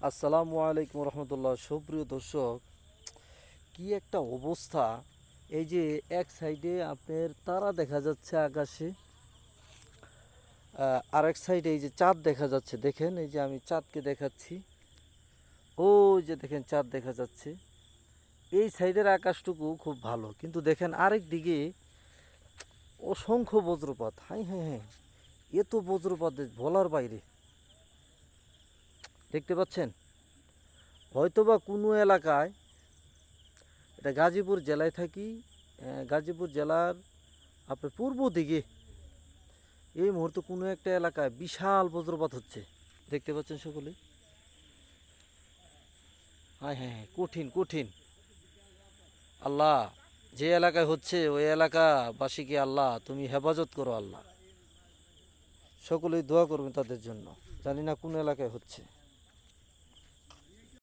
আসসালামু আলাইকুম রহমতুল্লাহ। সুপ্রিয় দর্শক, কি একটা অবস্থা! এই যে এক সাইডে আপনার তারা দেখা যাচ্ছে আকাশে, আরেক সাইডে এই যে চাঁদ দেখা যাচ্ছে। দেখেন, এই যে আমি চাঁদকে দেখাচ্ছি, ওই যে দেখেন চাঁদ দেখা যাচ্ছে। এই সাইডের আকাশটুকু খুব ভালো, কিন্তু দেখেন আরেক দিকে অসংখ্য বজ্রপাত। হ্যাঁ হ্যাঁ হ্যাঁ, এ তো বজ্রপাত বলার বাইরে। দেখতে পাচ্ছেন? হয়তোবা কোনো এলাকায়, এটা গাজীপুর জেলায় থাকি, গাজীপুর জেলার আপনার পূর্ব দিকে এই মুহূর্তে কোনো একটা এলাকায় বিশাল বজ্রপাত হচ্ছে। দেখতে পাচ্ছেন সকলে? হ্যাঁ হ্যাঁ হ্যাঁ, কঠিন কঠিন। আল্লাহ, যে এলাকায় হচ্ছে ওই এলাকাবাসীকে আল্লাহ তুমি হেফাজত করো। আল্লাহ, সকলেই দোয়া করবেন তাদের জন্য। জানি না কোন এলাকায় হচ্ছে।